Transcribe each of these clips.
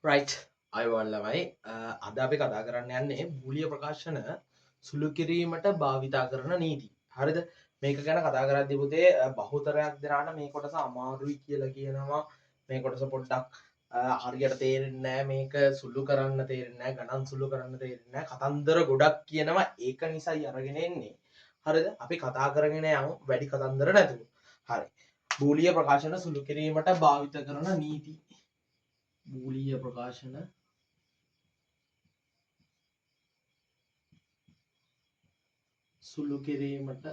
Right අයවල් ළමයි අද අපි කතා කරන්න යන්නේ බූලිය ප්‍රකාශන සුළු කිරීමට භාවිතා කරන නීති. හරිද? මේක ගැන කතා කරද්දී පුතේ බහුතරයක් දෙනාට මේ කොටස අමාරුයි කියලා කියනවා. මේ කොටස පොඩ්ඩක් හරියට තේරෙන්නේ නැහැ. මේක සුළු කරන්න තේරෙන්නේ නැහැ. ගණන් සුළු කරන්න තේරෙන්නේ නැහැ. කතන්දර ගොඩක් කියනවා. ඒක නිසායි අරගෙන එන්නේ. හරිද? අපි කතා කරගෙන යමු වැඩි කතන්දර නැතුව. හරි. බූලිය ප්‍රකාශන සුළු කිරීමට භාවිත කරන නීති. බූලිය ප්‍රකාශන සුළු කිරීමට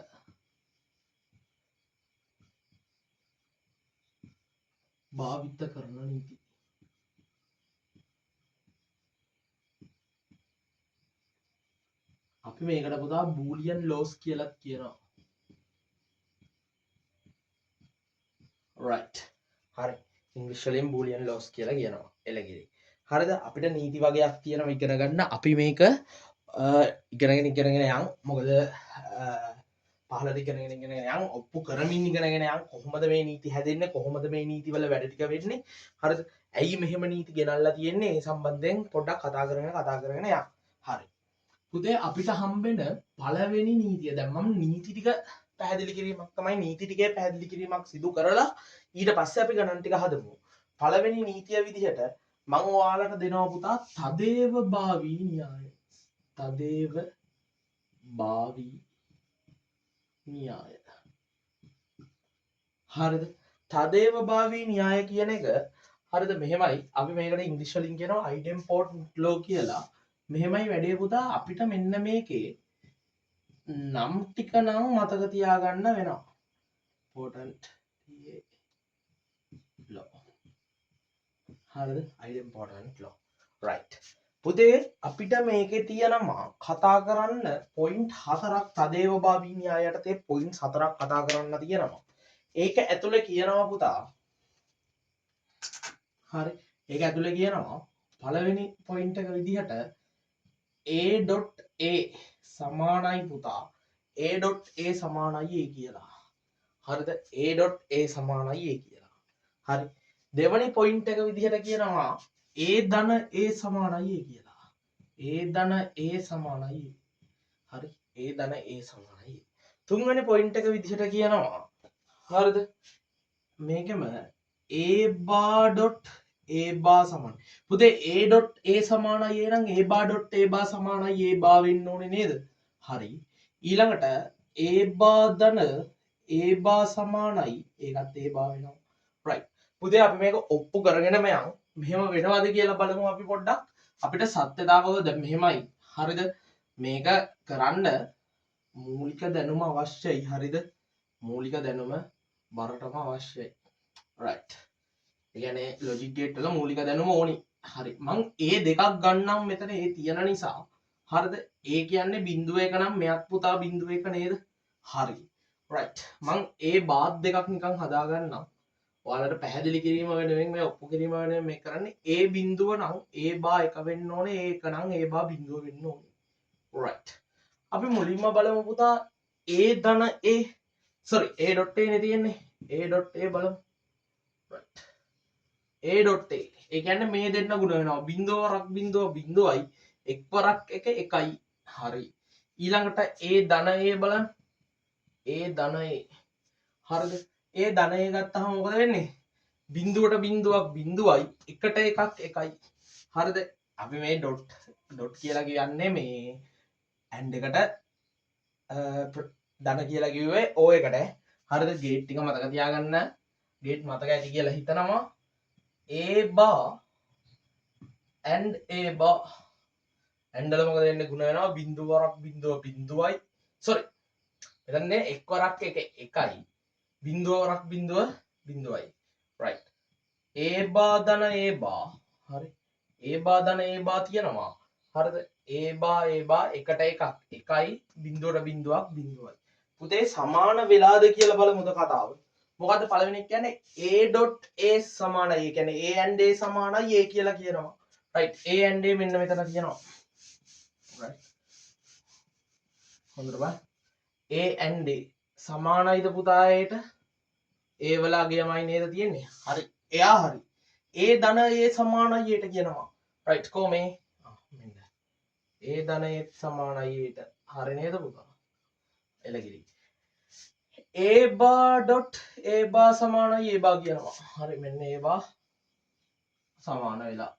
භාවිත කරන නීති. අපි මේකට පුතා බූලියන් ලෝස් කියලත් කියනවා. රයිට්. හරි. ඉංග්‍රීසි වලින් බූලියන් ලෝස් කියලා කියනවා. එළගිරි. හරිද? අපිට නීති වගේක් තියෙනවා ඉගෙන ගන්න. අපි මේක ඉගෙනගෙන යන්. මොකද පහලට ඉගෙනගෙන යන් ඔප්පු කරමින් ඉගෙනගෙන යන් කොහොමද මේ නීති හැදෙන්නේ කොහොමද මේ නීති වල වැඩ ටික වෙන්නේ. හරිද? ඇයි මෙහෙම නීති ගෙනල්ලා තියෙන්නේ ඒ සම්බන්ධයෙන් පොඩ්ඩක් කතා කරගෙන යන්. හරි. පුතේ අපිට හම්බෙන පළවෙනි නීතිය දැන් මම නීති ටික පැහැදිලි කිරීමක් තමයි නීති ටිකේ පැහැදිලි කිරීමක් සිදු කරලා ඊට පස්සේ අපි ගණන් ටික හදමු. පළවෙනි නීතිය විදිහට මම ඔයාලට දෙනවා පුතා තදේව භාවී න්‍යාය. තදේව භාවී න්‍යාය. හරිද? තදේව භාවී න්‍යාය කියන එක හරිද මෙහෙමයි අපි මේකට ඉංග්‍රීසි වලින් කියනවා idempotent law කියලා. මෙහෙමයි වැඩේ පුතා අපිට මෙන්න මේකේ නම් ටික නම් මතක තියාගන්න වෙනවා. important law. හරිද? idempotent law. right. පුතේ අපිට මේකේ තියෙනවා කතා කරන්න පොයින්ට් 4ක් තදේව භාවී න්‍යාය යටතේ පොයින්ට් 4ක් කතා කරන්න තියෙනවා. ඒක ඇතුලේ කියනවා පුතා හරි ඒක ඇතුලේ කියනවා පළවෙනි පොයින්ට් එක විදිහට a.a සමානයි පුතා a.a සමානයි a කියලා. හරිද? a.a සමානයි a කියලා. හරි. දෙවැනි පොයින්ට් එක විදිහට කියනවා a ධන a සමානයි a කියලා. a ධන a සමානයි a. හරි. a ධන a සමානයි a. තුන්වෙනි පොයින්ට් එක විදිහට කියනවා හරිද? මේකෙම a bar dot a bar සමාන. පුතේ a.a සමානයි a නම් a bar dot a bar සමානයි a bar වෙන්න ඕනේ නේද? හරි. ඊළඟට a bar ධන a bar සමානයි ඒකත් a bar වෙනවා. right. පුතේ අපි මේක ඔප්පු කරගෙනම යමු. මෙහෙම වෙනවද කියලා බලමු අපි පොඩ්ඩක්. අපිට සත්‍යතාවව දැන් මෙහෙමයි. හරිද? මේක කරන්න මූලික දැනුම අවශ්‍යයි. හරිද? මූලික දැනුම බරටම අවශ්‍යයි. right. ඒ කියන්නේ ලොජික් ගේට් වල මූලික දැනුම ඕනි. හරි. මං ඒ දෙකක් ගන්නම් මෙතන ඒ තියෙන නිසා. හරිද? ඒ කියන්නේ බිංදුව එක නම් මෙයක් පුතා බිංදුව එක නේද? හරි. right. මං ඒ බාත් දෙකක් නිකන් හදා ගන්නම්. ඔයාලට පැහැදිලි කිරීම වෙනුවෙන් මේ ඔප්පු කිරීම වෙනුවෙන් මේ කරන්නේ ඒ බිංදුව නම් ඒ බා එක වෙන්න ඕනේ ඒක නම් ඒ බා බිංදුව වෙන්න ඕනේ. right. අපි මුලින්ම බලමු පුතා a ධන a sorry a.a නේ තියෙන්නේ a.a බලමු. right. a.a ඒ කියන්නේ මේ දෙන්න ගුණ වෙනවා බිංදුව වරක් බිංදුව බිංදුවයි එක් වරක් එක එකයි. හරි. ඊළඟට a ධන a බලන්න a ධන a. හරිද? a ධන a ගත්තාම මොකද වෙන්නේ? බිංදුවට බිංදුවක් බිංදුවයි එකට එකක් එකයි. හරිද? අපි මේ ඩොට් කියලා කියන්නේ මේ ඇන්ඩ් එකට ධන කියලා කිව්වේ o එකට. හරිද? ගේට් ටික මතක තියාගන්න. ගේට් මතක ඇති කියලා හිතනවා. a bar and a bar and වල මොකද වෙන්නේ ගුණ වෙනවා බිංදුව වරක් බිංදුව බිංදුවයි sorry මෙතන එක් වරක් එක එකයි බිංදුව වරක් බිංදුව බිංදුවයි. right. a bar ධන a bar හරි a bar ධන a bar තියෙනවා. හරිද? a bar එකට එකක් එකයි බිංදුවට බිංදුවක් බිංදුවයි. පුතේ සමාන වෙලාද කියලා බලමුද කතාව. මොකද්ද පළවෙනි එක කියන්නේ a.a සමානයි. ඒ කියන්නේ a and a සමානයි a කියලා කියනවා. right. a and a මෙන්න මෙතන තියෙනවා. right. හොඳට බලන්න. a and a සමානයිද පුතා ඒට? a වල අගයමයි නේද තියෙන්නේ? හරි. එයා හරි. A ධන A සමානයි Aට කියනවා. right කො මේ මෙන්න A ධන A සමානයි Aට. හරි නේද පුතා? එළගිරි. A bar dot A bar සමානයි A bar කියනවා. හරි මෙන්න A bar සමාන වෙලා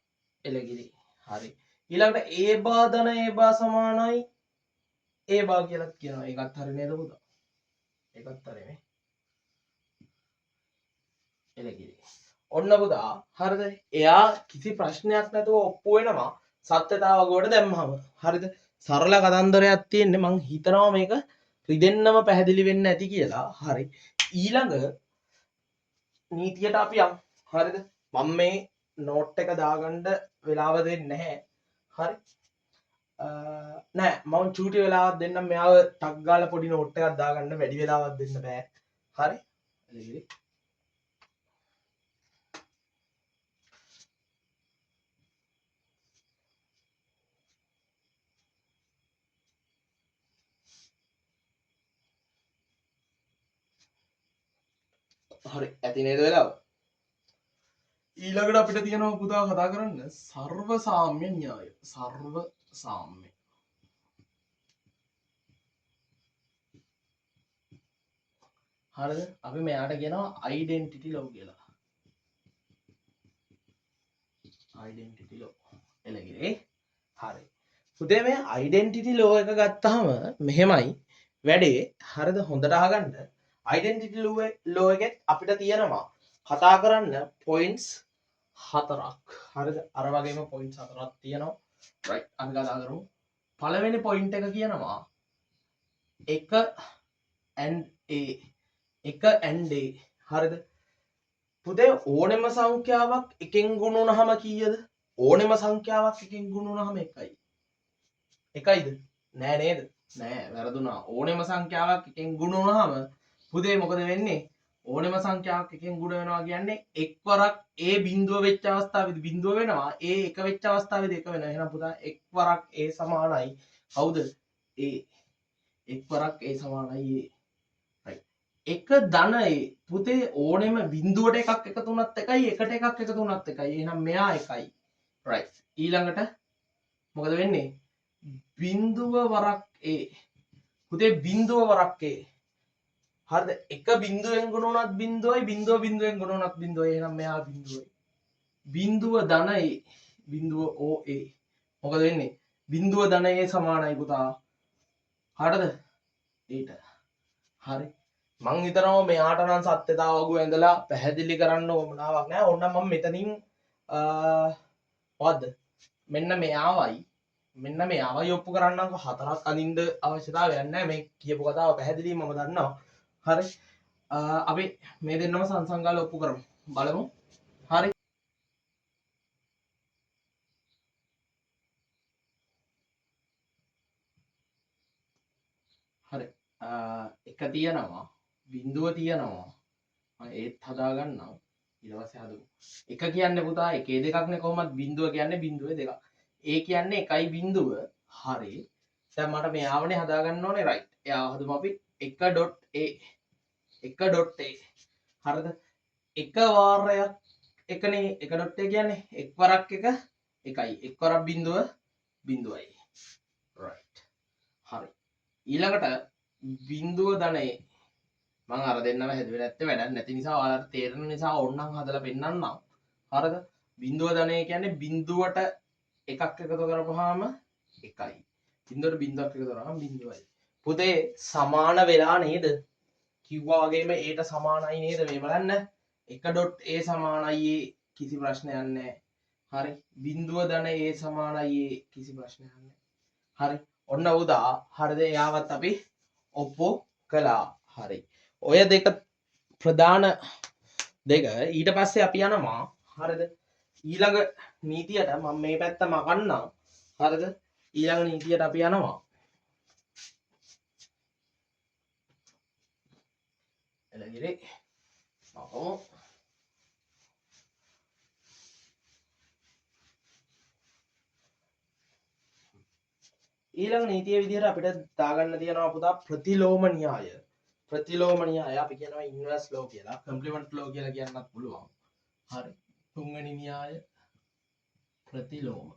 එළගිරි. හරි. ඊළඟට A bar ධන A bar සමානයි A bar කියලා කියනවා. ඒකත් හරි නේද පුතා? ඒකත් හරි නේ. එළගිරි. ඔන්න පුතා හරිද? එයා කිසි ප්‍රශ්නයක් නැතුව ඔප්පු වෙනවා සත්‍යතාව වගුවට දැම්මම. හරිද? සරල කතන්දරයක් තියෙන්නේ මං හිතනවා මේක රිදෙන්නම පැහැදිලි වෙන්න ඇති කියලා. හරි. ඊළඟ නීතියට අපි යමු. හරිද? මම මේ නෝට් එක දාගන්න වෙලාව දෙන්නේ නැහැ. හරි. නෑ මම චූටි වෙලාවක් දෙන්නම් මෙයාව ටක් ගාලා පොඩි නෝට් එකක් දාගන්න වැඩි වෙලාවක් දෙන්න බෑ. හරි. හරි ඇති නේද වෙලාව? ඊළඟට අපිට තියෙනවා පුතා කතා කරන්න සර්ව සාම්‍ය න්‍යාය. සර්ව සාම්‍ය. හරිද? අපි මෙයාට කියනවා ඩෙන්ටිටි ලෝ කියලා. ඩෙන්ටිටි ලෝ. එළගිරේ. හරි. පුතේ මේ ඩෙන්ටිටි ලෝ එක ගත්තාම මෙහෙමයි වැඩේ. හරිද? හොඳට අහගන්න. ඩෙන්ටිටි ලෝ එකෙත් අපිට තියෙනවා කතා කරන්න පොයින්ට්ස් 4ක්. හරිද? අර වගේම පොයින්ට්ස් 4ක් තියෙනවා. රයිට්. අපි කතා කරමු. පළවෙනි පොයින්ට් එක කියනවා 1 and a 1 and a. හරිද? පුතේ ඕනෙම සංඛ්‍යාවක් එකෙන් ගුණ වුණාම කීයද? ඕනෙම සංඛ්‍යාවක් එකෙන් ගුණ වුණාම 1යි. 1යිද? නෑ නේද? නෑ වැරදුනා. ඕනෙම සංඛ්‍යාවක් එකෙන් ගුණ වුණාම පුතේ මොකද වෙන්නේ? ඕනෙම සංඛ්‍යාවක් එකෙන් ගුණ වෙනවා කියන්නේ එක්වරක් A බිඳුව වෙච්ච අවස්ථාවේදී බිඳුව වෙනවා. A එක වෙච්ච අවස්ථාවේදී එක වෙනවා. එහෙනම් පුතා එක්වරක් A සමානයි. කවුද? A. එක්වරක් A සමානයි A. එක ධන A. පුතේ ඕනෙම බිඳුවට එකක් එකතු වුණත් එකයි එකට එකක් එකතු වුණත් එකයි. එහෙනම් මෙයා එකයි. right. ඊළඟට මොකද වෙන්නේ? බිඳුව වරක් A. පුතේ බිඳුව වරක් A. හරිද? එක බිඳුවෙන් ගුණ වුණත් බිඳුවයි බිඳුව බිඳුවෙන් ගුණ වුණත් බිඳුවයි. එහෙනම් මෙයා බිඳුවයි. බිඳුව ධන A. බිඳුව OA. මොකද වෙන්නේ? බිඳුව ධන A සමානයි පුතා. හරිද? ඊට. හරි. මං හිතනවා මෙයාට නම් සත්‍යතාව වගුව ඇඳලා පැහැදිලි කරන්න ඕමනාවක් නෑ. ඕන්න මම මෙතනින් මොකද්ද? මෙන්න මෙයාවයි මෙන්න මෙයාවයි ඔප්පු කරන්නම්කො. 4ක් අඳින්න අවශ්‍යතාවයක් නැහැ. මේ කියපු කතාව පැහැදිලි මම දන්නවා. හරි. අපි මේ දෙන්නම සංසංගාල ඔප්පු කරමු. බලමු. හරි. හරි. එක තියෙනවා බිඳුව තියෙනවා. මම ඒත් හදාගන්නම්. ඊට පස්සේ හදමු. එක කියන්නේ පුතා එකේ දෙකක්නේ කොහොමද? බිඳුව කියන්නේ බිඳුවේ දෙකක්. A කියන්නේ එකයි බිඳුව. හරි. දැන් මට මෙයාවනේ හදාගන්න ඕනේ. right. එයාව හදමු අපි 1.a 1.a. හරිද? එක වාරයක් එකනේ 1.a කියන්නේ එක් වරක් එක එකයි. එක් වරක් බිඳුව බිඳුවයි. right. හරි. ඊළඟට බිඳුව ධනයේ මම අර දෙන්නම හැදුවේ නැත්තේ වැඩක් නැති නිසා ඔයාලට තේරෙන නිසා ඕන්නම් හදලා පෙන්නන්නම්. හරිද? බිඳුව ධනය කියන්නේ බිඳුවට එකක් එකතු කරපුවාම එකයි. බිඳුවට බිඳුවක් එකතු කරාම බිඳුවයි. පුතේ සමාන වෙලා නේද? කිව්වා වගේම ඒට සමානයි නේද? මේ බලන්න 1.a සමානයි a කිසි ප්‍රශ්නයක් නැහැ. හරි. බිඳුව ධන a සමානයි a කිසි ප්‍රශ්නයක් නැහැ. හරි. ඔන්න උදා හරිද? එයාවත් අපි ඔප්පු කළා. හරි. ඔය දෙක ප්‍රධාන දෙක ඊට පස්සේ අපි යනවා. හරිද? ඊළඟ නීතියට මම මේ පැත්ත මකන්නම්. හරිද? ඊළඟ නීතියට අපි යනවා. එළගිරි මකමු. ඊළඟ නීතිය විදිහට අපිට දාගන්න තියෙනවා පුතා ප්‍රතිලෝම න්‍යාය. ප්‍රතිලෝම න්‍යාය අපි කියනවා ඉන්වර්ස් ලෝ කියලා. කම්ප්ලිමන්ට් ලෝ කියලා කියන්නත් පුළුවන්. හරි. තුන්වෙනි න්‍යාය ප්‍රතිලෝම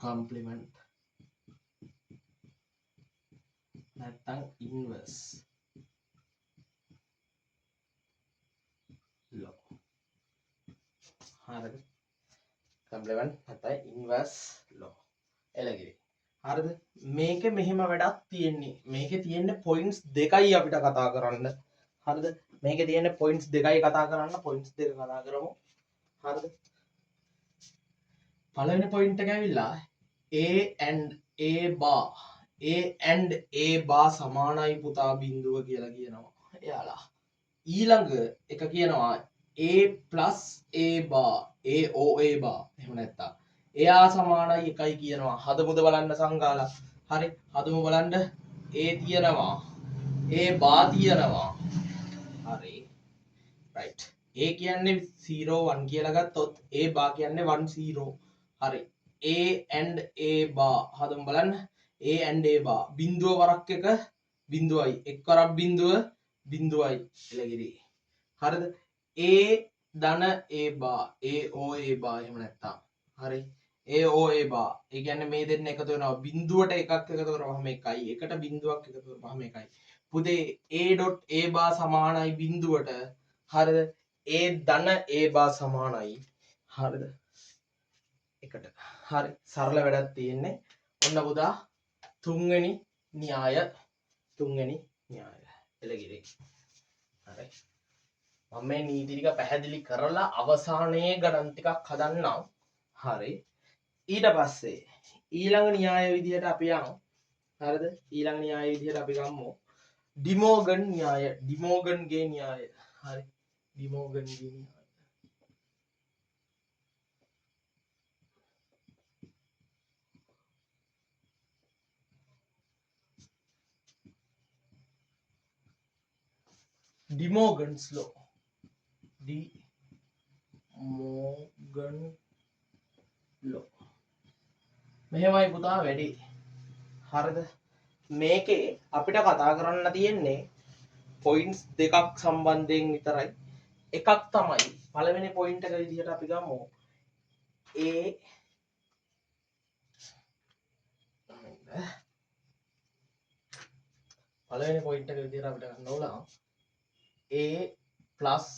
complement නැත්තම් inverse law හරිද complement නැත්තම් inverse law එළගිරි හරිද මේකේ මෙහෙම වැඩක් තියෙන්නේ මේකේ තියෙන්නේ points දෙකයි අපිට කතා කරන්න හරිද මේකේ තියෙන්නේ points දෙකයි කතා කරන්න points දෙක කතා කරමු හරිද පළවෙනි point එක ඇවිල්ලා a and a bar a and a bar සමානයි පුතා බිඳුව කියලා කියනවා එයාලා ඊළඟ එක කියනවා a plus a bar a o a bar එහෙම නැත්තම් එයා සමානයි එකයි කියනවා හදමුද බලන්න සංගාලා හරි හදමු බලන්න a තියෙනවා a bar තියෙනවා හරි right a කියන්නේ 0 1 කියලා ගත්තොත් a bar කියන්නේ 1 0 හරි a and a bar හදමු බලන්න a and a bar බිඳුව වරක් එක බිඳුවයි එක් වරක් බිඳුව බිඳුවයි එළගිරි හරිද a ධන a bar a o a bar එහෙම නැත්තම් හරි a o a bar ඒ කියන්නේ මේ දෙන්න එකතු වෙනවා බිඳුවට එකක් එකතු කරපුවම එකයි එකට බිඳුවක් එකතු කරපුවම එකයි පුතේ a dot a bar සමානයි බිඳුවට හරිද a ධන a bar සමානයි හරිද එකට හරි සරල වැඩක් තියෙන්නේ ඔන්න පුතා තුන්වෙනි න්‍යාය එළගිරි හරි මම මේ නීති ටික පැහැදිලි කරලා අවසානයේ ගණන් ටිකක් හදන්නම් හරි ඊට පස්සේ ඊළඟ න්‍යාය විදිහට අපි යමු හරිද ඊළඟ න්‍යාය විදිහට අපි ගමු ඩිමෝගන් න්‍යාය ඩිමෝගන්ගේ න්‍යාය හරි ඩිමෝගන්ගේ න්‍යාය ඩිමෝගන්ස් ලෝ ඩිමෝගන් ලෝ මෙහෙමයි පුතා වැඩි හරිද මේකේ අපිට කතා කරන්න තියෙන්නේ පොයින්ට්ස් දෙකක් සම්බන්ධයෙන් විතරයි එකක් තමයි පළවෙනි පොයින්ට් එක විදිහට අපි ගමු a පළවෙනි පොයින්ට් එක විදිහට අපිට ගන්න ඕන a plus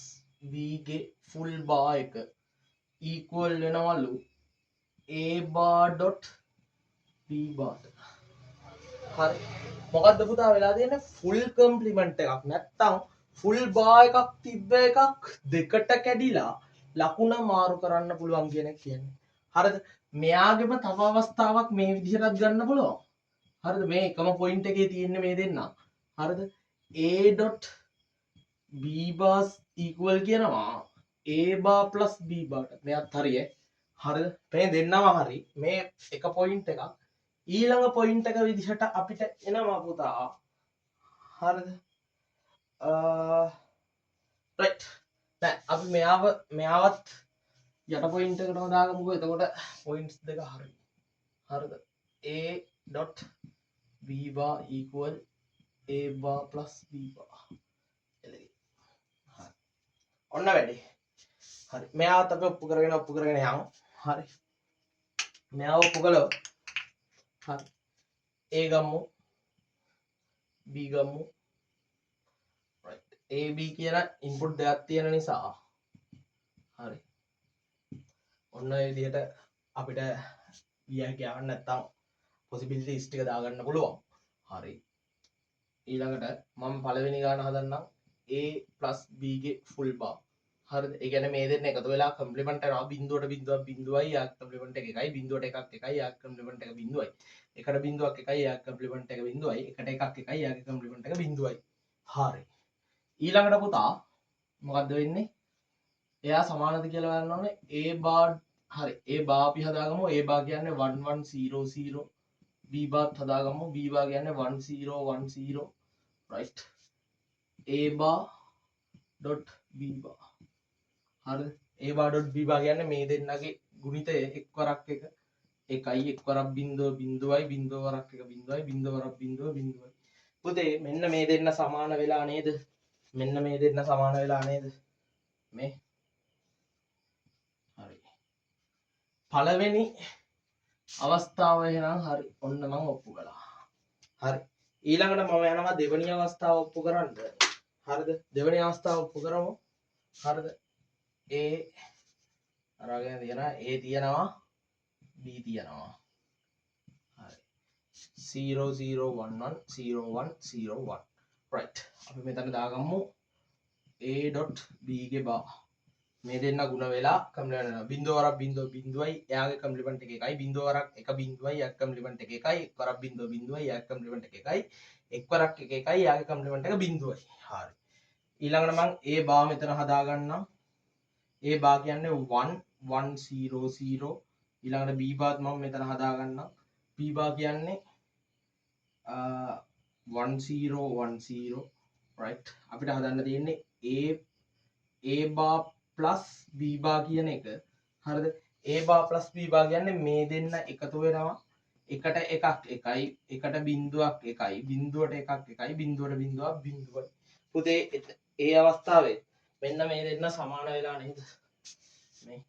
b ගේ full bar එක equal වෙනවලු a bar dot b bar හරි මොකද්ද පුතා වෙලා තියෙන්නේ full complement එකක් නැත්තම් full bar එකක් තිබ්බ එකක් දෙකට කැඩිලා ලකුණ මාරු කරන්න පුළුවන් කියන එක කියන්නේ හරිද මෙයාගෙම තව අවස්ථාවක් මේ විදිහටත් ගන්න පුළුවන් හරිද මේ එකම පොයින්ට් එකේ තියෙන්නේ මේ දෙන්න හරිද a dot b bars equal කියනවා a bar plus b bar මෙයාත් හරිය හරිද මේ දෙන්නම හරි මේ එක පොයින්ට් එකක් ඊළඟ පොයින්ට් එක විදිහට අපිට එනවා පුතා හරිද right දැන් අපි මෙයාවත් යට පොයින්ට් එකටම දාගමුකෝ එතකොට පොයින්ට්ස් දෙක හරි හරිද a dot b bar equal a bar plus b bar ඔන්න වැඩි හරි මෙයාවත් අපි ඔප්පු කරගෙන යමු හරි මෙයාව ඔප්පු කළොත් හරි a ගමු b ගමු right a b කියන ඉන්පුට් දෙකක් තියෙන නිසා හරි ඔන්න ඒ විදිහට අපිට ගියන්න නැත්තම් possibilities ටික දාගන්න පුළුවන් හරි ඊළඟට මම පළවෙනි ගාන හදන්නම් a plus b ගේ full bar හරිද ඒ කියන්නේ මේ දෙන්න එකතු වෙලා කම්ප්ලිමන්ට් කරනවා බිඳුවට බිඳුවක් බිඳුවයි යා කම්ප්ලිමන්ට් එක එකයි බිඳුවට එකක් එකයි යා කම්ප්ලිමන්ට් එක බිඳුවයි එකට බිඳුවක් එකයි යා කම්ප්ලිමන්ට් එක බිඳුවයි එකට එකක් එකයි යාගේ කම්ප්ලිමන්ට් එක බිඳුවයි හරි ඊළඟට පුතා මොකද්ද වෙන්නේ එයා සමානද කියලා බලන්න ඕනේ a bar හරි a bar අපි හදාගමු a bar කියන්නේ 1 1 0 0 b bar හදාගමු b bar කියන්නේ 1 0 1 0 right a bar dot b bar හරිද a bar dot b bar කියන්නේ මේ දෙන්නගේ ගුණිතය එක් වරක් එක එකයි එක් වරක් බිඳුව බිඳුවයි බිඳුව වරක් එක බිඳුවයි බිඳුව වරක් බිඳුව බිඳුවයි පුතේ මෙන්න මේ දෙන්න සමාන වෙලා නේද? මෙන්න මේ දෙන්න සමාන වෙලා නේද? මේ හරි. පළවෙනි අවස්ථාව එහෙනම් හරි. ඔන්න මම ඔප්පු කළා. හරි. ඊළඟට මම යනවා දෙවෙනි අවස්ථාව ඔප්පු කරන්න. හරිද? දෙවෙනි අවස්ථාව ඔප්පු කරමු. හරිද? A අරගෙන තියනවා A තියනවා B තියනවා. හරි. 0 0 1 1 0 1 0 1. right. අපි මෙතන දාගමු A.B ගේ බා. මේ දෙන්න ගුණ වෙලා කම්ප්ලිමන්ට් වෙනවා. බිංදුව වරක් බිංදුව බිංදුවයි එයාගේ කම්ප්ලිමන්ට් එක එකයි. බිංදුව වරක් එක බිංදුවයි එයාගේ කම්ප්ලිමන්ට් එක එකයි. එක් වරක් බිංදුව බිංදුවයි එයාගේ කම්ප්ලිමන්ට් එක එකයි. එක් වරක් එක එකයි එයාගේ කම්ප්ලිමන්ට් එක බිංදුවයි. හරි. ඊළඟට මම A බා මෙතන හදා ගන්නම්. A බා කියන්නේ 1 1 0 0. ඊළඟට B බාත් මම මෙතන හදා ගන්නම්. B බා කියන්නේ 1 0 1 0. right. අපිට හදන්න තියෙන්නේ A බා plus B බා කියන එක. හරිද? A බා plus B බා කියන්නේ මේ දෙන්න එකතු වෙනවා. එකට එකක් එකයි, එකට බිංදුවක් එකයි, බිංදුවට එකක් එකයි, බිංදුවට බිංදුවක් බිංදුවයි. පුතේ ඒ අවස්ථාවේ මෙන්න මේ දෙන්න සමාන වෙලා නේද? මේ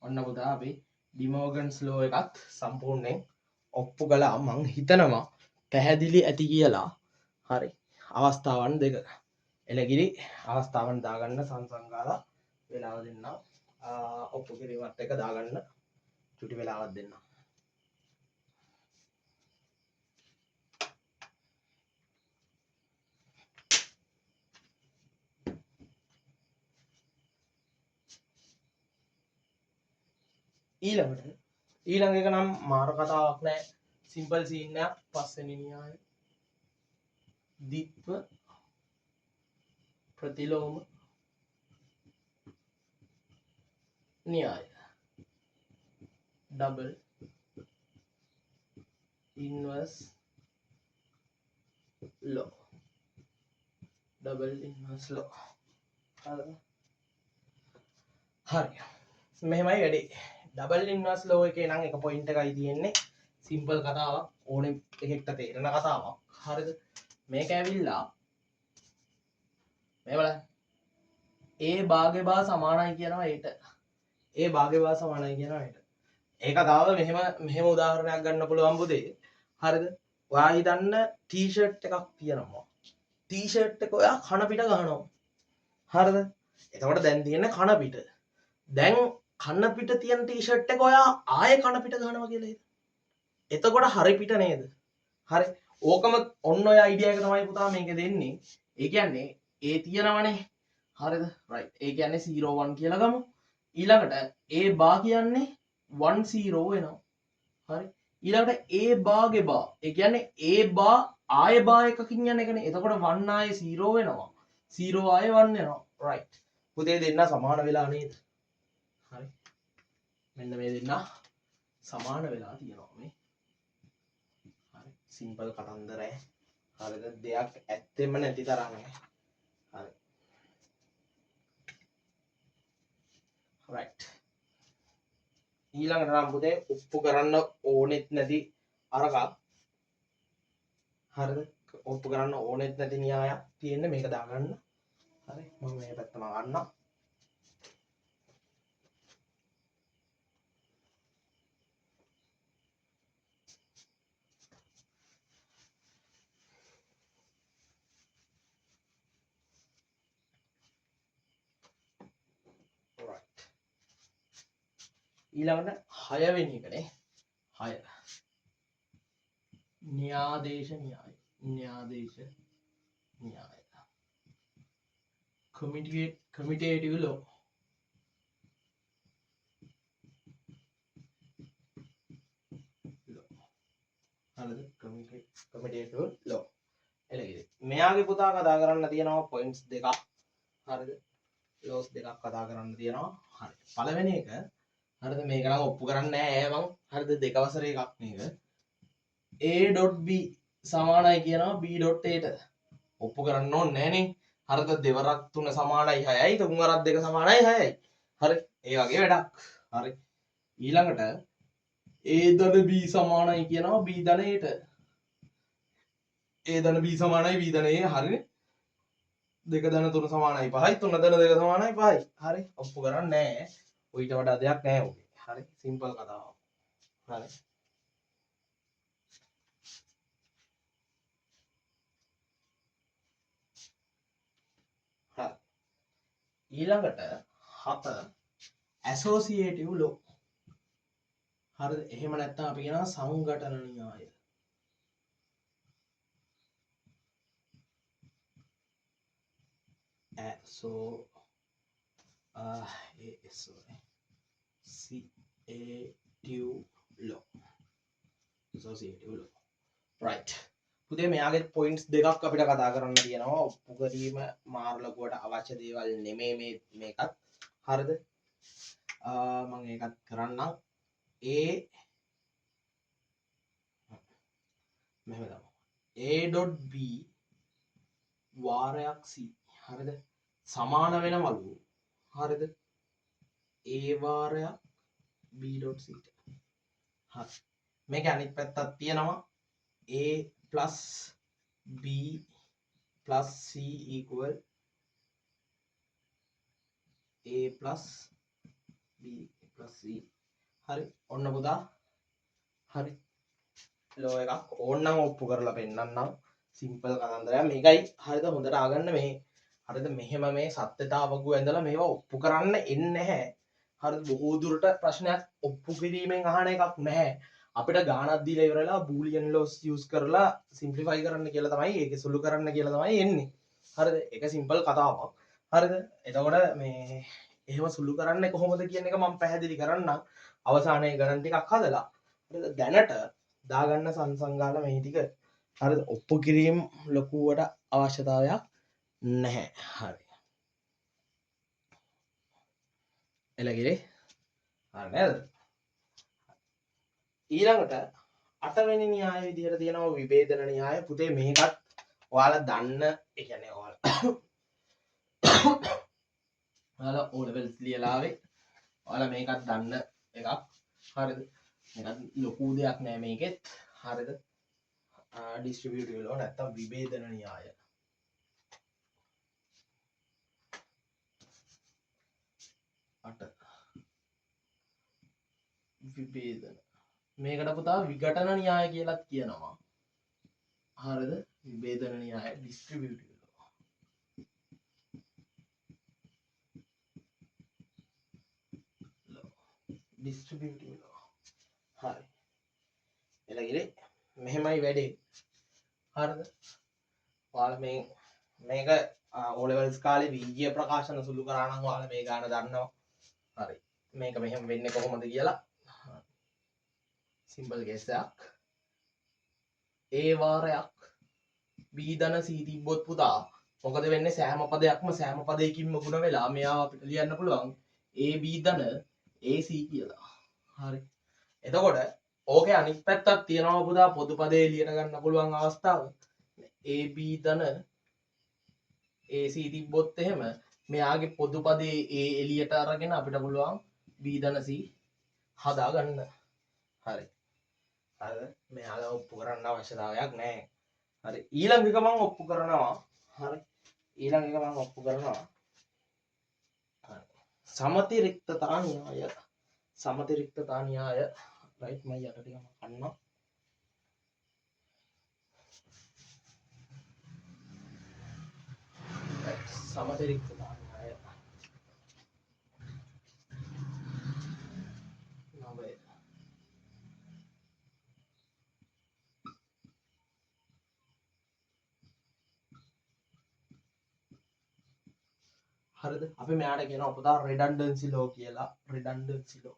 ඔන්න පුතා අපි ඩිමෝගන්ස් ලෝ එකත් සම්පූර්ණයෙන් ඔප්පු කළා. මං හිතනවා පැහැදිලි ඇති කියලා. හරි. අවස්ථාවන් දෙක. එළගිරි අවස්ථාවන් දාගන්න සංසංගාලා වෙලාව දෙන්න. ඔප්පු කිරීමත් එක දාගන්න චුටි වෙලාවක් දෙන්න. ඊළඟ එක නම් මාර කතාවක් නෑ. සිම්පල් සීන් එකක්. පස්වෙනි න්‍යාය. දිත්ව ප්‍රතිලෝම න්‍යාය. ඩබල් ඉන්වර්ස් ලෝ. ඩබල් ඉන්වර්ස් ලෝ. හරි. මෙහෙමයි වැඩේ. ඩබල් ඉන්වර්ස් ලෝ එකේ නම් එක පොයින්ට් එකයි තියෙන්නේ. සිම්පල් කතාවක්. ඕනෙ එකෙක්ට තේරෙන කතාවක්. හරිද? මේක ඇවිල්ලා මේ බලන්න. A භාගේ බා සමානයි කියනවා ඒට. A භාගේ බා සමානයි කියනවා ඒට. ඒක තාම මෙහෙම උදාහරණයක් ගන්න පුළුවන් පුතේ. හරිද? ඔයා හිතන්න ටී-ෂර්ට් එකක් තියෙනවා. ටී-ෂර්ට් එක ඔයා කන පිට ගහනවා. හරිද? එතකොට දැන් තියෙන්නේ කන පිට. දැන් කන පිට තියෙන ටී-ෂර්ට් එක ඔයා ආයෙ කන පිට ගහනවා කියලා හිත. එතකොට හරි පිට නේද? හරි. ඕකම ඔන්න ඔය අයිඩියා එක තමයි පුතා මේක දෙන්නේ. ඒ කියන්නේ A තියෙනවනේ. හරිද? right. ඒ කියන්නේ 0 1 කියලා ගමු. ඊළඟට A බා කියන්නේ 1 0 වෙනවා. හරි. ඊළඟට A බාගේ බා. ඒ කියන්නේ A බා ආයෙ බා එකකින් යන එකනේ. එතකොට 1 ආයෙ 0 වෙනවා. 0 ආයෙ 1 වෙනවා. right. පුතේ දෙන්න සමාන වෙලා නේද? හරි. මෙන්න මේ දෙන්න සමාන වෙලා තියෙනවා මේ. හරි. සිම්පල් කතන්දරය. හරිද? දෙයක් ඇත්තෙම නැති තරම්. හරි. right. ඊළඟට නම් පුතේ ඔප්පු කරන්න ඕනෙත් නැති අරක. හරිද? ඔප්පු කරන්න ඕනෙත් නැති න්‍යායක් තියෙන්නේ මේක දාගන්න. හරි. මම මේ පැත්තම ගන්නම්. ඊළඟට 6 වෙනි එකනේ 6 න්‍යාදේශ න්‍යාය කමිටේටිව් ලෝ. හරිද? කමිටේටිව් ලෝ. එළගිරි මෙයාගේ පුතා කතා කරන්න තියෙනවා පොයින්ට්ස් දෙකක්. හරිද? ලෝස් දෙකක් කතා කරන්න තියෙනවා. හරි. පළවෙනි එක හරිද? මේක නම් ඔප්පු කරන්නේ නැහැ මං. හරිද? දෙක වසරේ එකක් මේක. A.B සමානයි කියනවා B.A ට. ඔප්පු කරන්න ඕනේ නැහනේ. හරිද? දෙවරක් 3 සමානයි 6යි, තුන් වරක් 2 සමානයි 6යි. හරි. ඒ වගේ වැඩක්. හරි. ඊළඟට A ධන B සමානයි කියනවා B ධන A ට. A ධන B සමානයි B ධන A හරිනේ. 2 ධන 3 සමානයි 5යි 3 ධන 2 සමානයි 5යි. හරි. ඔප්පු කරන්නේ නැහැ. ඊට වඩා දෙයක් නැහැ ඔගේ. හරි. සිම්පල් කතාවක්. හරි. හරි. ඊළඟට 7 associative law. හරිද? එහෙම නැත්නම් අපි කියනවා සංඝටන න්‍යාය. associative law. right. පුතේ මෙයාගේ points දෙකක් අපිට කතා කරන්න තියෙනවා. ඔප්පු කිරීම මාරු ලකුවට අවශ්‍ය දේවල් නෙමෙයි මේකත්. හරිද? මම ඒකත් කරන්නම්. මෙහෙම තමයි. A.B වාරයක් C. හරිද? සමාන වෙනවලු. හරිද? A වාරයක් B.C. හරි. මේක අනිත් පැත්තක් තියෙනවා. A plus B plus C equal A plus B plus C. හරි. ඔන්න පුතා. හරි. ලෝ එකක් ඕන්නම් ඔප්පු කරලා පෙන්නන්නම්. සිම්පල් කතන්දරයක් මේකයි. හරිද? හොඳට ආගන්න මේ. හරිද? මෙහෙම මේ සත්‍යතාවකු ඇඳලා මේවා ඔප්පු කරන්න එන්නේ නැහැ. හරිද? බොහෝ දුරට ප්‍රශ්නයක් ඔප්පු කිරීමෙන් අහන එකක් නැහැ. අපිට ගානක් දීලා ඉවරලා බූලියන් ලොස් යූස් කරලා සිම්ප්ලිෆයි කරන්න කියලා තමයි ඒක සුළු කරන්න කියලා තමයි එන්නේ. හරිද? ඒක සිම්පල් කතාවක්. හරිද? එතකොට මේ එහෙම සුළු කරන්නේ කොහොමද කියන එක මම පැහැදිලි කරන්නම්. අවසානයේ ගණන් ටිකක් හදලා. හරිද? දැනට දාගන්න සංසංගාල මේ ටික හරිද? ඔප්පු කිරීම ලකුවට අවශ්‍යතාවයක් නැහැ. හරි. එළගිරේ. හරි නේද? ඊළඟට 8 වෙනි න්‍යාය විදිහට තියෙනවා විභේදන න්‍යාය. පුතේ මේකත් ඔයාලා දන්න ඒ කියන්නේ ඔයාලා O levels ලියලා ආවේ. ඔයාලා මේකත් දන්න එකක්. හරිද? මේකත් ලොකු දෙයක් නෑ මේකෙත්. හරිද? distributive law නැත්තම් විභේදන න්‍යාය. විභේදන මේකට පුතා විඝටන න්‍යාය කියලාත් කියනවා. හරිද? විභේදන න්‍යාය distributive law. distributive law. හරි. එළගිරේ මෙහෙමයි වැඩේ. හරිද? ඔයාලා මේක O levels කාලේ විද්‍යා ප්‍රකාශන සුළු කරා නම් ඔයාලා මේ ගාන දන්නවා. හරි. මේක මෙහෙම වෙන්නේ කොහොමද කියලා. සිම්පල් කේස් එකක්. A වාරයක් B ධන C තිබ්බොත් පුතා මොකද වෙන්නේ? සෑම පදයක්ම සෑම පදයකින්ම ගුණ වෙලා මෙයාව අපිට ලියන්න පුළුවන් A B ධන AC කියලා. හරි. එතකොට ඕකේ අනිත් පැත්තක් තියෙනවා පුතා පොදු පදේ ලියන ගන්න පුළුවන් අවස්ථාව. A B ධන AC තිබ්බොත් එහෙම මෙයාගේ පොදු පදේ A එළියට අරගෙන අපිට පුළුවන් B ධන C හදා ගන්න. හරි. හරිද? මෙයාලා ඔප්පු කරන්න අවශ්‍යතාවයක් නැහැ. හරි. ඊළඟ එක මම ඔප්පු කරනවා. හරි. ඊළඟ එක මම ඔප්පු කරනවා. හරි. සමතිරික්තතා න්‍යාය. සමතිරික්තතා න්‍යාය. රයිට් මම යට ටික කන්නවා. සමතිරික්තතා න්‍යාය. හරිද? අපි මෙයාට කියනවා පුතා redundancy law කියලා. redundancy law.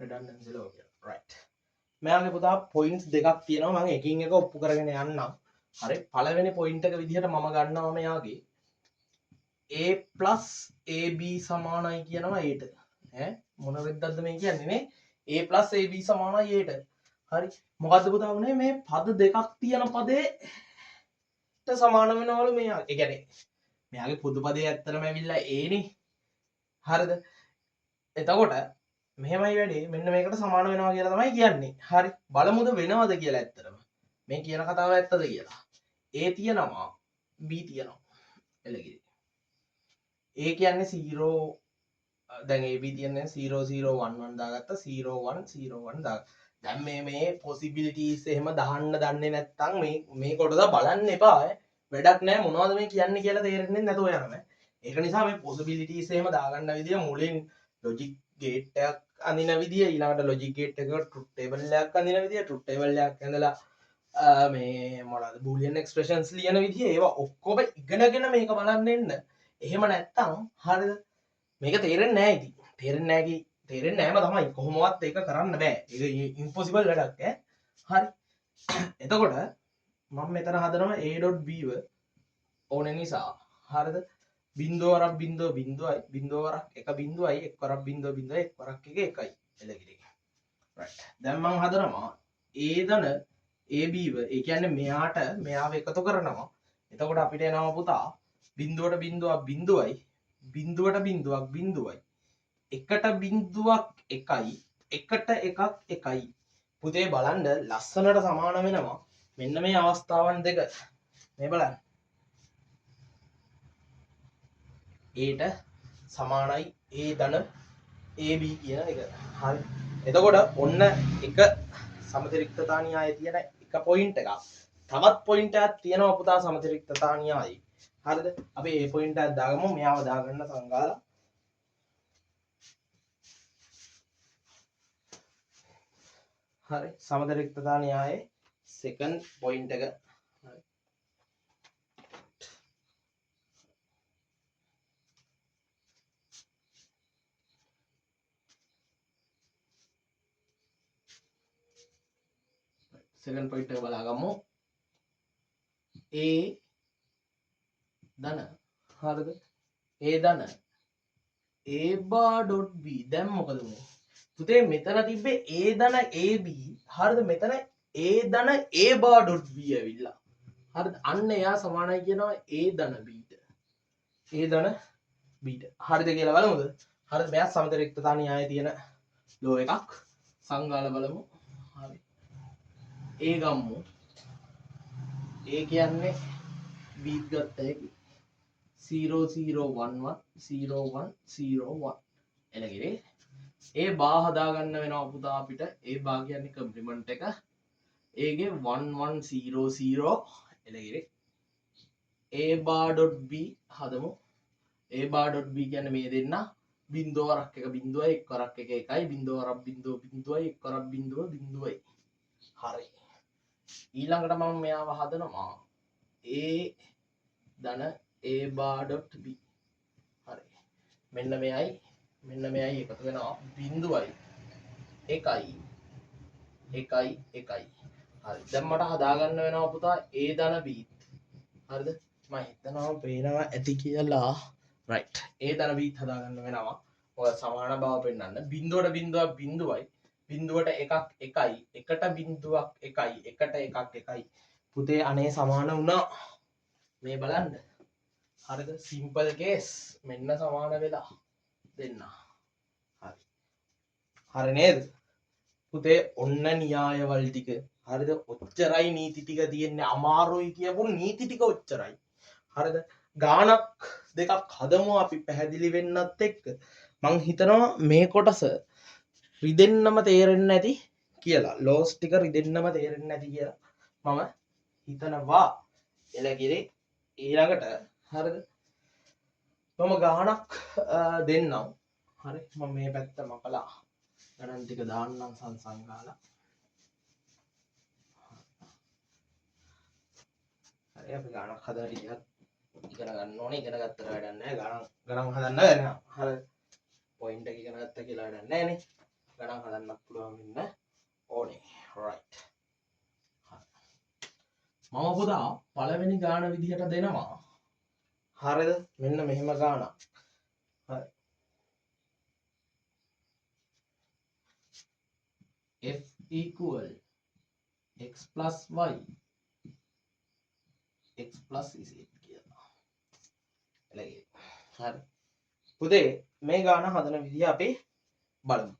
redundancy law කියලා. right. මෙයාගේ පුතා points දෙකක් තියෙනවා. මම එකින් එක ඔප්පු කරගෙන යන්නම්. හරි. පළවෙනි point එක විදිහට මම ගන්නවා මෙයාගේ A plus AB සමානයි කියනවා Aට. මොන වෙද්දක්ද මේ කියන්නේ නේ? A plus AB සමානයි Aට. හරි. මොකද්ද පුතා වුනේ මේ පද දෙකක් තියෙන පදේට සමාන වෙනවලු මෙයා. ඒ කියන්නේ මෙයාගේ පොදු පදේ ඇත්තටම ඇවිල්ලා A නේ. හරිද? එතකොට මෙහෙමයි වැඩේ මෙන්න මේකට සමාන වෙනවා කියලා තමයි කියන්නේ. හරි බලමුද වෙනවද කියලා ඇත්තටම. මේ කියන කතාව ඇත්තද කියලා. A තියෙනවා B තියෙනවා. එළගිරි. A කියන්නේ 0 දැන් AB තියන්නේ 0 0 1 1 දාගත්තා 0 1 0 1 දාගත්තා. දැන් මේ possibilities එහෙම දාන්න දන්නේ නැත්නම් මේ කොටස බලන්න එපා. වැඩක් නැහැ මොනවද මේ කියන්නේ කියලා තේරෙන්නේ නැතුව යනවා. ඒක නිසා මේ possibilities එහෙම දාගන්න විදිය මුලින් logic gate එකක් අඳින විදිය ඊළඟට logic gate එකකට truth table එකක් අඳින විදිය truth table එකක් ඇඳලා මේ මොනවද boolean expressions ලියන විදිය ඒවා ඔක්කොම ඉගෙනගෙන මේක බලන්න එන්න. එහෙම නැත්නම් හරිද? මේක තේරෙන්නේ නැහැ ඉතින්. තේරෙන්නේ නැහැම තමයි. කොහොමවත් ඒක කරන්න බෑ. ඒක ඉම්පොසිබල් වැඩක් ඈ. හරි. එතකොට මම මෙතන හදනවා a.b ව ඕනේ නිසා. හරිද? බිංදුව වරක් බිංදුව බිංදුවයි බිංදුව වරක් එක බිංදුවයි එක් වරක් බිංදුව බිංදුව එක් වරක් එක එකයි. එළගිරි. right. දැන් මම හදනවා a දන ab ව. ඒ කියන්නේ මෙයාව එකතු කරනවා. එතකොට අපිට එනවා පුතා බිංදුවට බිංදුවක් බිංදුවයි බිංදුවට බිංදුවක් බිංදුවයි එකට බිංදුවක් එකයි එකට එකක් එකයි පුතේ බලන්න ලස්සනට සමාන වෙනවා මෙන්න මේ අවස්ථාවන් දෙක මේ බලන්න ඒට සමානයි A ධන AB කියන එක හරි එතකොට ඔන්න එක සමතිරික්තතා න්‍යායයේ තියෙන එක පොයින්ට් එකක් තවත් පොයින්ට් එකක් තියෙනවා පුතා සමතිරික්තතා න්‍යායයේ හරිද අපි ඒ පොයින්ට් එකක් දාගමු මෙයාව දාගන්න සංගාලා හරි සමතරික්තතා න්‍යායේ සෙකන්ඩ් පොයින්ට් එක හරි සෙකන්ඩ් පොයින්ට් එක බලාගමු A ධන හරිද A ධන A bar dot B දැන් මොකද උනේ පුතේ මෙතන තිබ්බේ A ධන AB හරිද මෙතන A ධන A bar dot B ඇවිල්ලා හරිද අන්න එයා සමානයි කියනවා A ධන B ට A ධන B ට හරිද කියලා බලමුද හරිද මෙයා සමතරික්තතා න්‍යායයේ තියෙන ලෝ එකක් සංගාල බලමු හරි A ගම්මු A කියන්නේ B ගත්ත හැකි 0 0 1 1 0 1 0 1 එළගිරි ඒ බා හදාගන්න වෙනවා පුතා අපිට ඒ බා කියන්නේ කම්ප්ලිමන්ට් එක ඒගේ 1 1 0 0 එළගිරි a bar dot b හදමු a bar dot b කියන්නේ මේ දෙන්න බිංදුව වරක් එක බිංදුවයි එක් වරක් එක එකයි බිංදුව වරක් බිංදුව බිංදුවයි එක් වරක් බිංදුව බිංදුවයි හරි ඊළඟට මම මෙයාව හදනවා a ධන a bar dot b හරි මෙන්න මෙයයි එකතු වෙනවා බිංදුවයි එකයි එකයි එකයි හරි දැන් මට හදාගන්න වෙනවා පුතා a ධන b හරිද මම හිතනවා පේනවා ඇති කියලා right a ධන b හදාගන්න වෙනවා ඔය සමාන බව පෙන්වන්න බිංදුවට බිංදුවක් බිංදුවයි බිංදුවට එකක් එකයි එකට බිංදුවක් එකයි එකට එකක් එකයි පුතේ අනේ සමාන වුණා මේ බලන්න හරිද සිම්පල් කේස් මෙන්න සමාන වෙලා දෙන්න හරි නේද පුතේ ඔන්න න්‍යායවල ටික හරිද ඔච්චරයි නීති ටික තියෙන්නේ අමාරුයි කියපු නීති ටික ඔච්චරයි හරිද ගානක් දෙකක් හදමු අපි පැහැදිලි වෙන්නත් එක්ක මං හිතනවා මේ කොටස රිදෙන්නම තේරෙන්නේ නැති කියලා ලෝස් ටික රිදෙන්නම තේරෙන්නේ නැති කියලා මම හිතනවා එළකිරි ඊළඟට හරිද මම ගානක් දෙන්නම් හරි මම මේ පැත්ත මකලා ගණන් ටික දාන්නම් සංසංගාලා හරි අපි ගානක් හදලා ටිකක් ඉගෙන ගන්න ඕනේ ඉගෙන ගත්තට වැඩක් නැහැ ගණන් හදන්න වෙනවා හරි පොයින්ට් එක ඉගෙන ගත්ත කියලා වැඩක් නැහැ නේ ගණන් හදන්නත් පුළුවන් වෙන්න ඕනේ රයිට් මම පුතා පළවෙනි ගාන විදිහට දෙනවා හරිද මෙන්න මෙහෙම ගානක් හරි f equal x plus y x plus z කියලා එළගේ හරි පුතේ මේ ගාන හදන විදිහ අපි බලමු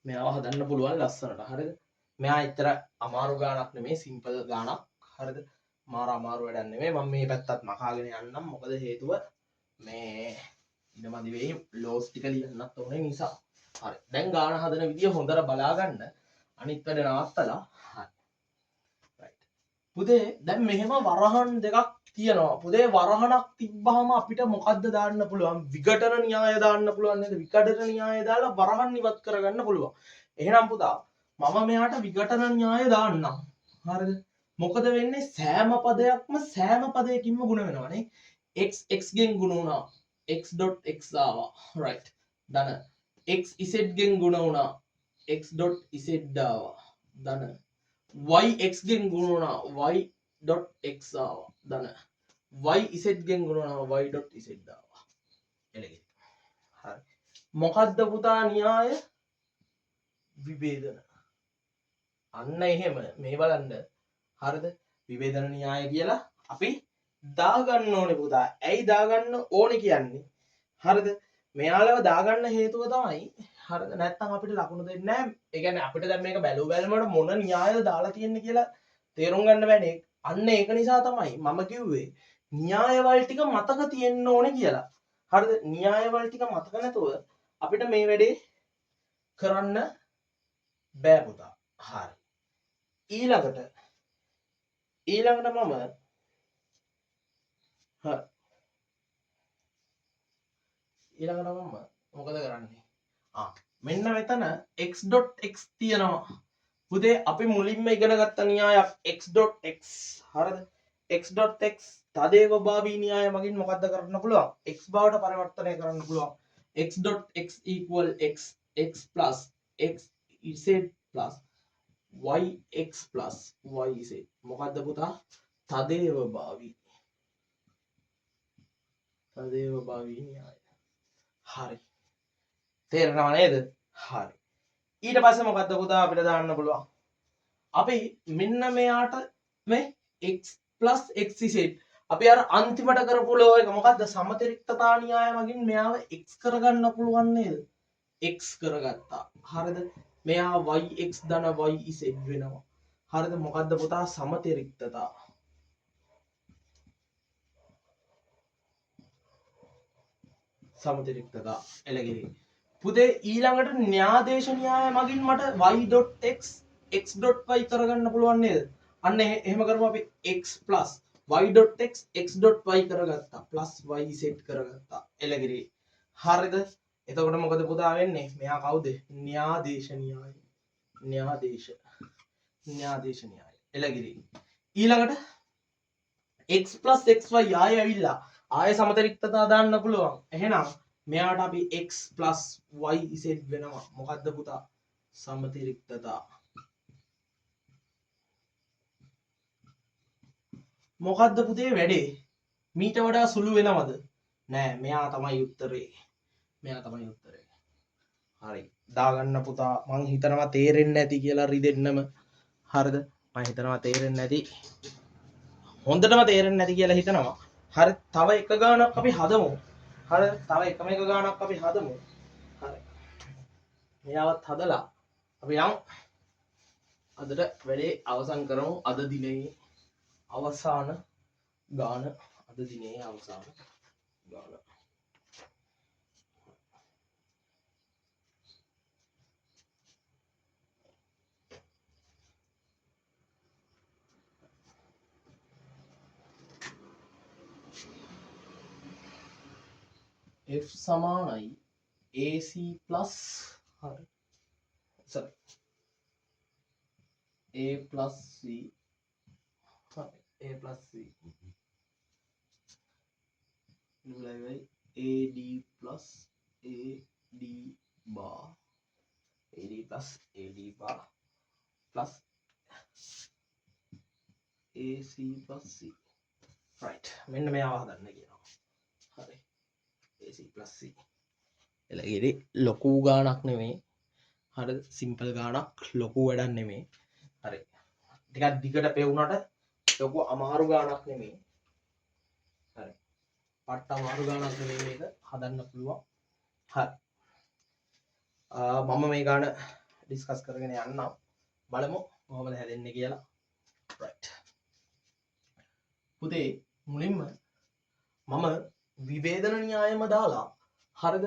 මෙයාව හදන්න පුළුවන් ලස්සනට. හරිද? මෙයා ඇත්තට අමාරු ගානක් නෙමෙයි, සිම්පල් ගානක්. හරිද? මාර අමාරු වැඩක් නෙමෙයි. මම මේ පැත්තත් මකාගෙන යන්නම්. මොකද හේතුව මේ ඉඩමදි වෙයි ලෝස් ටික ලියන්නත් ඕනේ නිසා. හරි. දැන් ගාන හදන විදිය හොඳට බලා ගන්න. අනිත් වැඩ නවත්තලා. හරි. රයිට්. පුතේ දැන් මෙහෙම වරහන් දෙකක් තියෙනවා. පුතේ වරහනක් තිබ්බහම අපිට මොකද්ද දාන්න පුළුවන්? විඝටන න්‍යාය දාන්න පුළුවන් නේද? විඝටන න්‍යාය දාලා වරහන් ඉවත් කරගන්න පුළුවන්. එහෙනම් පුතා මම මෙයාට විඝටන න්‍යාය දාන්නම්. හරිද? මොකද වෙන්නේ? සෑම පදයක්ම සෑම පදයකින්ම ගුණ වෙනවනේ. x ගෙන් ගුණ වුණා. x.x ආවා. right. ධන x z ගෙන් ගුණ වුණා. x.z ආවා. ධන y x ගෙන් ගුණ වුණා. y.x ආවා. ධන y z ගෙන් ගුණ වුණා. y.z ආවා. එළගෙ. හරි. මොකද්ද පුතා න්‍යාය? විභේදන. අන්න එහෙම මේ බලන්න. හරිද? විභේදන න්‍යාය කියලා අපි දාගන්න ඕනේ පුතා. ඇයි දාගන්න ඕනේ කියන්නේ? හරිද? මෙයාලව දාගන්න හේතුව තමයි හරිද? නැත්නම් අපිට ලකුණු දෙන්නේ නැහැ. ඒ කියන්නේ අපිට දැන් මේක බැලුව බැලමට මොන න්‍යායද දාලා තියෙන්නේ කියලා තේරුම් ගන්න බෑනේ. අන්න ඒක නිසා තමයි මම කිව්වේ න්‍යායවල ටික මතක තියෙන්න ඕනේ කියලා. හරිද? න්‍යායවල ටික මතක නැතුව අපිට මේ වැඩේ කරන්න බෑ පුතා. හරි. ඊළඟට මම ඊළඟට මම මොකද කරන්නේ? මෙන්න මෙතන x.x තියෙනවා. පුතේ අපි මුලින්ම ඉගෙන ගත්ත න්‍යායක් x.x. හරිද? x.x තදේවභාවී න්‍යාය මගින් මොකද්ද කරන්න පුළුවන්? x බවට පරිවර්තනය කරන්න පුළුවන්. x.x equal x x plus x z plus yx plus yz. මොකද්ද පුතා? තදේවභාවී න්‍යාය. හරි. තේරෙනව නේද? හරි. ඊට පස්සේ මොකද්ද පුතා අපිට දාන්න පුළුවන්? අපි මෙන්න මෙයාට මේ x plus xz අපි අර අන්තිමට කරපු ලෝ එක මොකද්ද? සමතිරික්තතා න්‍යාය මගින් මෙයාව x කරගන්න පුළුවන් නේද? x කරගත්තා. හරිද? මෙයා yx ධන yz වෙනවා. හරිද? මොකද්ද පුතා? සමතිරික්තතා. සමතිරික්තතා එළගෙරි. පුතේ ඊළඟට න්‍යාදේශ න්‍යාය මගින් මට y.x x.y කරගන්න පුළුවන් නේද? අන්න එහෙම කරමු අපි x plus y.x x.y කරගත්තා plus yz කරගත්තා. එළගෙරි. හරිද? එතකොට මොකද පුතා වෙන්නේ? මෙයා කවුද? න්‍යාදේශ න්‍යාය. න්‍යාදේශ න්‍යාය. එළගෙරි. ඊළඟට x plus xy ආයෙ ඇවිල්ලා ආයෙ සමතරික්තතා දාන්න පුළුවන්. එහෙනම් මෙයාට අපි x plus yz වෙනවා. මොකද්ද පුතා? සමතිරික්තතා. මොකද්ද පුතේ වැඩේ? මීට වඩා සුළු වෙනවද? නෑ, මෙයා තමයි උත්තරේ. හරි. දාගන්න පුතා. මං හිතනවා තේරෙන්නේ නැති කියලා රිදෙන්නම. හරිද? මං හිතනවා තේරෙන්නේ නැති. හොඳටම තේරෙන්නේ නැති කියලා හිතනවා. හරි. තව එක ගානක් අපි හදමු. හරි. තව එකම එක ගානක් අපි හදමු. හරි. මෙයාවත් හදලා අපි යම් අදට වැඩේ අවසන් කරමු. අද දිනේ අවසාන ගාන. f සමානයි ac plus හරි sorry a plus c හරි a plus c divided by ad plus ad bar plus ac plus c right මෙන්න මෙයාව හදන්න කියනවා. හරි ac plus c එළගෙරි ලොකු ගානක් නෙමෙයි. හරිද? සිම්පල් ගානක්, ලොකු වැඩක් නෙමෙයි. හරි. ටිකක් දිගට පෙවුනට ලොකු අමාරු ගානක් නෙමෙයි. හරි. පට්ට අමාරු ගානක් නෙමෙයි මේක හදන්න පුළුවන්. හරි. මම මේ ගාන ඩිස්කස් කරගෙන යන්නම්. බලමු කොහොමද හැදෙන්නේ කියලා. right. පුතේ මුලින්ම මම විවේදන න්‍යායම දාලා හරිද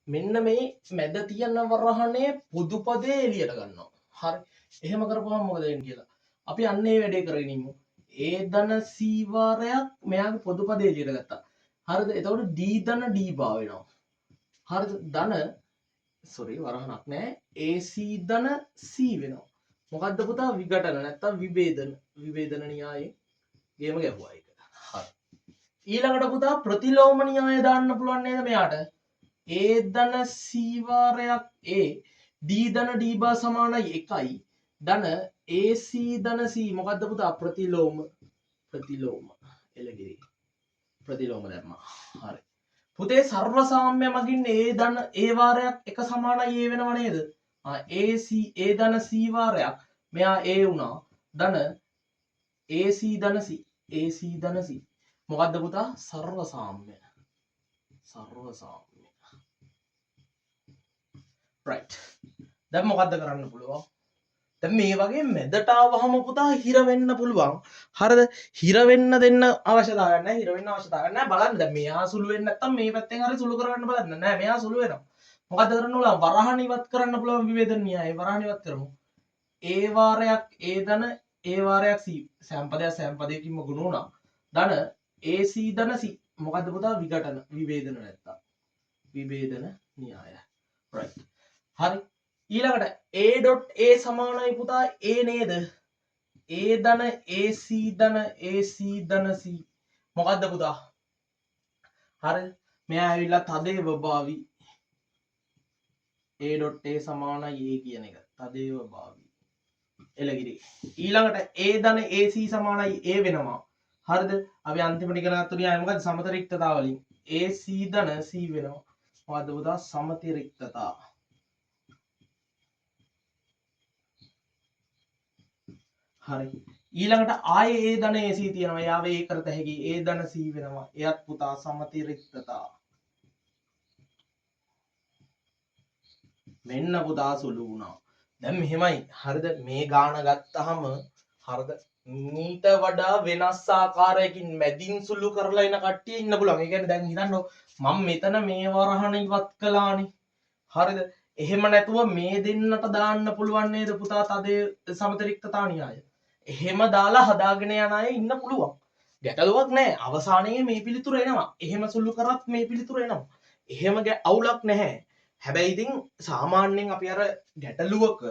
මෙන්න මේ මැද තියෙන වරහනේ පොදු පදේ එළියට ගන්නවා. හරි. එහෙම කරපුවම මොකද වෙන්නේ කියලා. අපි අන්න ඒ වැඩේ කරගෙන ඉමු. a ධන c වාරයක් මෙයාගේ පොදු පදේ එළියට ගත්තා. හරිද? එතකොට d ධන d බා වෙනවා. හරිද? ධන sorry වරහණක් නෑ. ac ධන c වෙනවා. මොකද්ද පුතා? විඝටන නැත්තම් විභේදන න්‍යායයෙන් ගේම ගැහුවා ඒක. හරි. ඊළඟට පුතා ප්‍රතිලෝම න්‍යාය දාන්න පුළුවන් නේද මෙයාට? a ධන c වාරයක් a d ධන d බා සමානයි 1යි. ධන ac ධන c මොකද්ද පුතා? ප්‍රතිලෝම එළගිරි ප්‍රතිලෝම දැම්මා. හරි. පුතේ සර්ව සාම්‍ය මගින් a ධන a වාරයක් එක සමානයි a වෙනව නේද? ac a ධන c වාරයක් මෙයා a වුණා. ධන ac ධන c මොකද්ද පුතා? සර්ව සාම්‍ය. right. දැන් මොකද්ද කරන්න පුළුවන්? දැන් මේ වගේ මැදට ආවහම පුතා හිර වෙන්න පුළුවන්. හරිද? හිර වෙන්න දෙන්න අවශ්‍යතාවයක් නැහැ. හිර වෙන්න අවශ්‍යතාවයක් නැහැ. බලන්න දැන් මෙයා සුළු වෙන්නේ නැත්තම් මේ පැත්තෙන් හරි සුළු කරගන්න බලන්න. නෑ මෙයා සුළු වෙනවා. මොකද්ද කරන්න ඕන? වරහණ ඉවත් කරන්න පුළුවන් විවේදන න්‍යාය. වරහණ ඉවත් කරමු. a වාරයක් a ධන a වාරයක් c සෑම්පදයකින්ම ගුණ වුණා. ධන ac ධන c මොකද්ද පුතා? විවේදන නැත්තම් විභේදන න්‍යාය. right. හරි. ඊළඟට a.a සමානයි පුතා a නේද? a ධන ac ධන c මොකද්ද පුතා? හරි. මෙයා ඇවිල්ලා තදේව භාවි a.a සමානයි a කියන එක. තදේව භාවි එළගිරි. ඊළඟට a ධන ac සමානයි a වෙනවා. හරිද? අපි අන්තිමට ඉගෙන ගත්ත න්‍යාය මොකද්ද? සමතරික්තතාව වලින් ac ධන c වෙනවා. මොකද්ද පුතා? සමතිරික්තතා. හරි. ඊළඟට ආයේ a ධන ac තියෙනවා. යාව ඒ කරත හැකි a ධන c වෙනවා. එයත් පුතා සමතිරික්තතා. මෙන්න පුතා සුළු වුණා. දැන් මෙහෙමයි. හරිද? මේ ගාන ගත්තාම හරිද? මීට වඩා වෙනස් ආකාරයකින් මැදින් සුළු කරලා එන කට්ටිය ඉන්න පුළුවන්. ඒ කියන්නේ දැන් හිතන්න මම මෙතන මේ වරහණ ඉවත් කළානේ. හරිද? එහෙම නැතුව මේ දෙන්නට දාන්න පුළුවන් නේද පුතා? තදේ සමතරික්තතා න්‍යාය. එහෙම දාලා හදාගෙන යන අය ඉන්න පුළුවන්. ගැටලුවක් නැහැ. අවසානයේ මේ පිළිතුර එනවා. එහෙම සුළු කරත් මේ පිළිතුර එනවා. එහෙම අවුලක් නැහැ. හැබැයි ඉතින් සාමාන්‍යයෙන් අපි අර ගැටලුවක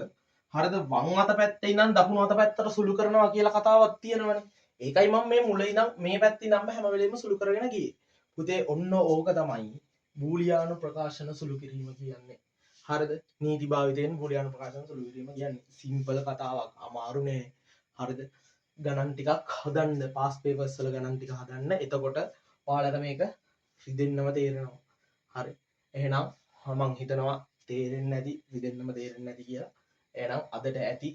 හරිද වම් අත පැත්තේ ඉඳන් දකුණු අත පැත්තට සුළු කරනවා කියලා කතාවක් තියෙනවනේ. ඒකයි මම මේ මුල ඉඳන් මේ පැත්තේ ඉඳන් හැම වෙලෙම සුළු කරගෙන ගියේ. පුතේ ඔන්න ඕක තමයි බූලියානු ප්‍රකාශන සුළු කිරීම කියන්නේ. හරිද? නීති භාවිතයෙන් බූලියානු ප්‍රකාශන සුළු කිරීම කියන්නේ සිම්පල් කතාවක්. අමාරු නෑ. හරිද? ගණන් ටිකක් හදන්න පාස් පේපර්ස් වල ගණන් ටික හදන්න. එතකොට ඔයාලට මේක රිදෙන්නම තේරෙනවා. හරි. එහෙනම් මම හිතනවා තේරෙන්නේ නැති රිදෙන්නම තේරෙන්නේ නැති කියලා. එහෙනම් අදට ඇති